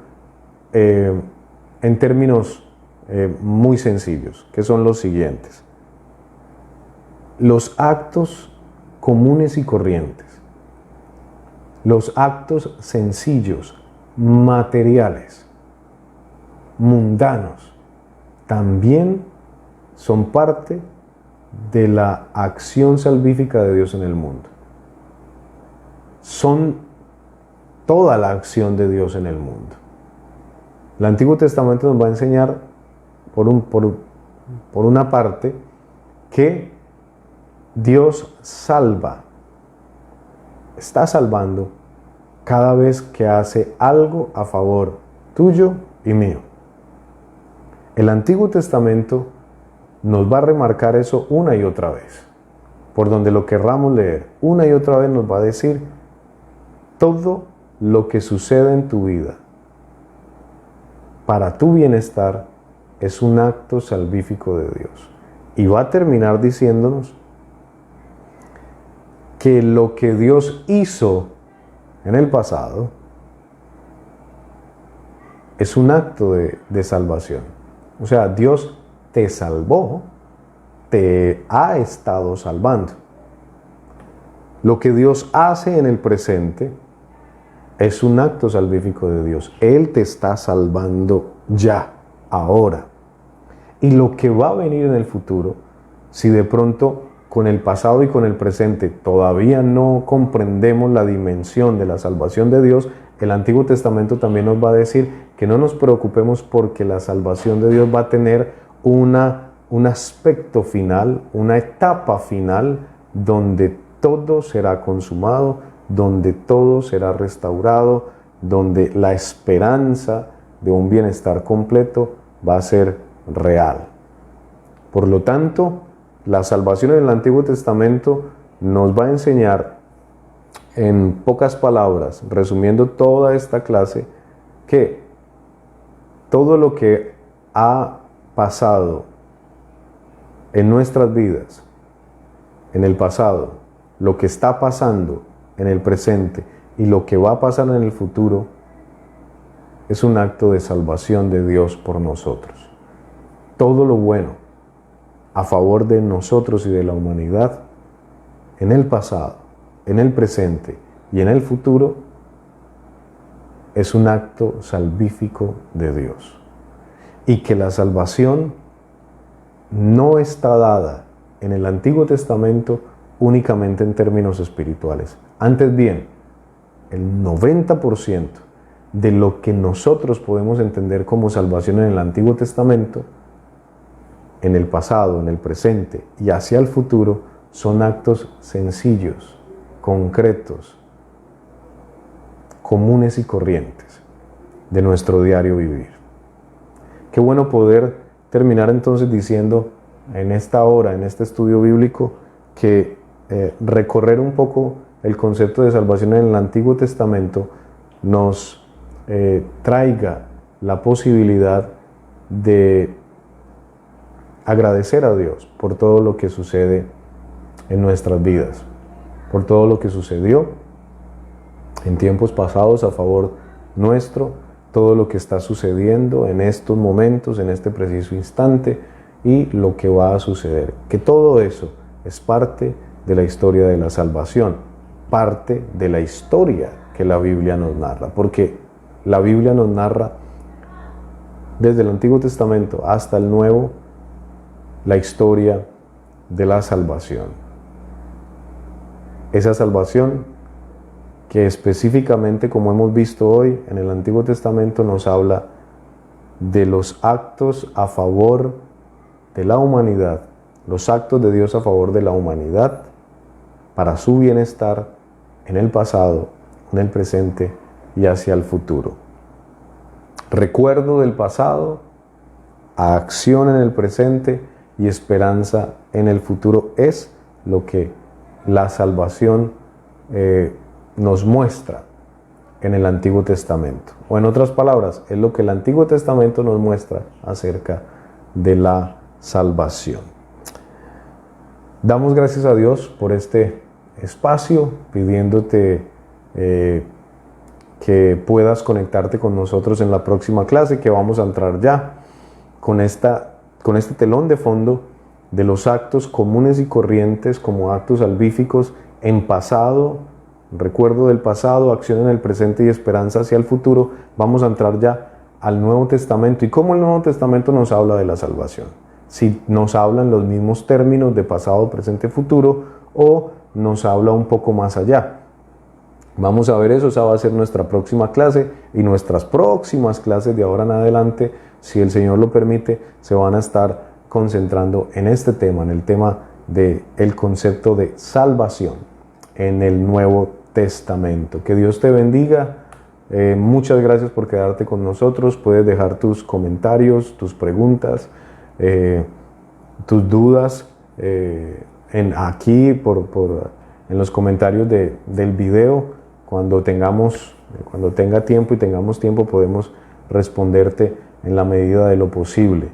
en términos muy sencillos, que son los siguientes. Los actos comunes y corrientes, los actos sencillos, materiales, mundanos, también son parte de la acción salvífica de Dios en el mundo. Son toda la acción de Dios en el mundo. El Antiguo Testamento nos va a enseñar, por una parte, que Dios salva, está salvando cada vez que hace algo a favor tuyo y mío. El Antiguo Testamento nos va a remarcar eso una y otra vez. Por donde lo querramos leer, una y otra vez nos va a decir: todo lo que sucede en tu vida para tu bienestar es un acto salvífico de Dios. Y va a terminar diciéndonos que lo que Dios hizo en el pasado es un acto de salvación. O sea, Dios te salvó, te ha estado salvando. Lo que Dios hace en el presente es un acto salvífico de Dios. Él te está salvando ya, ahora. Y lo que va a venir en el futuro, si de pronto con el pasado y con el presente todavía no comprendemos la dimensión de la salvación de Dios, el Antiguo Testamento también nos va a decir que no nos preocupemos, porque la salvación de Dios va a tener un aspecto final, una etapa final, donde todo será consumado, donde todo será restaurado, donde la esperanza de un bienestar completo va a ser real. Por lo tanto, la salvación en el Antiguo Testamento nos va a enseñar, en pocas palabras, resumiendo toda esta clase, que todo lo que ha pasado en nuestras vidas, en el pasado, lo que está pasando en el presente y lo que va a pasar en el futuro, es un acto de salvación de Dios por nosotros. Todo lo bueno a favor de nosotros y de la humanidad, en el pasado, en el presente y en el futuro, es un acto salvífico de Dios. Y que la salvación no está dada en el Antiguo Testamento únicamente en términos espirituales. Antes bien, el 90% de lo que nosotros podemos entender como salvación en el Antiguo Testamento, en el pasado, en el presente y hacia el futuro, son actos sencillos, concretos, comunes y corrientes de nuestro diario vivir. Qué bueno poder terminar entonces diciendo en esta hora, en este estudio bíblico, que recorrer un poco el concepto de salvación en el Antiguo Testamento nos traiga la posibilidad de agradecer a Dios por todo lo que sucede en nuestras vidas, por todo lo que sucedió en tiempos pasados a favor nuestro, todo lo que está sucediendo en estos momentos, en este preciso instante, y lo que va a suceder. Que todo eso es parte de la historia de la salvación, parte de la historia que la Biblia nos narra, porque la Biblia nos narra desde el Antiguo Testamento hasta el Nuevo la historia de la salvación. Esa salvación que específicamente, como hemos visto hoy, en el Antiguo Testamento nos habla de los actos a favor de la humanidad, los actos de Dios a favor de la humanidad, para su bienestar en el pasado, en el presente y hacia el futuro. Recuerdo del pasado, acción en el presente y esperanza en el futuro es lo que la salvación nos muestra en el Antiguo Testamento. O en otras palabras, es lo que el Antiguo Testamento nos muestra acerca de la salvación. Damos gracias a Dios por este espacio, pidiéndote que puedas conectarte con nosotros en la próxima clase, que vamos a entrar ya con este telón de fondo de los actos comunes y corrientes como actos salvíficos en pasado, recuerdo del pasado, acción en el presente y esperanza hacia el futuro. Vamos a entrar ya al Nuevo Testamento y cómo el Nuevo Testamento nos habla de la salvación. Si nos habla en los mismos términos de pasado, presente, futuro, o nos habla un poco más allá. Vamos a ver eso, esa va a ser nuestra próxima clase, y nuestras próximas clases de ahora en adelante, si el Señor lo permite, se van a estar concentrando en este tema, en el tema del concepto de salvación en el Nuevo Testamento. Que Dios te bendiga. Muchas gracias por quedarte con nosotros. Puedes dejar tus comentarios, tus preguntas, tus dudas aquí en los comentarios del video. Cuando tenga tiempo y tengamos tiempo, podemos responderte en la medida de lo posible.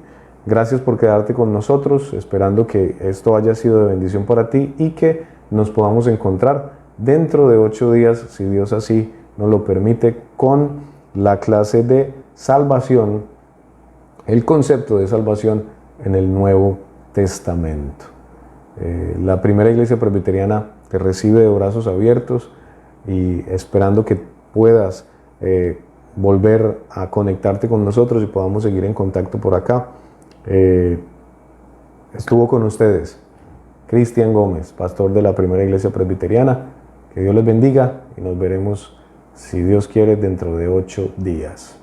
Gracias por quedarte con nosotros, esperando que esto haya sido de bendición para ti y que nos podamos encontrar dentro de 8 días, si Dios así nos lo permite, con la clase de salvación, el concepto de salvación en el Nuevo Testamento. La primera iglesia presbiteriana te recibe de brazos abiertos y esperando que puedas volver a conectarte con nosotros y podamos seguir en contacto por acá. Estuvo con ustedes Cristian Gómez, pastor de la primera iglesia presbiteriana. Que Dios les bendiga y nos veremos, si Dios quiere, dentro de 8 días.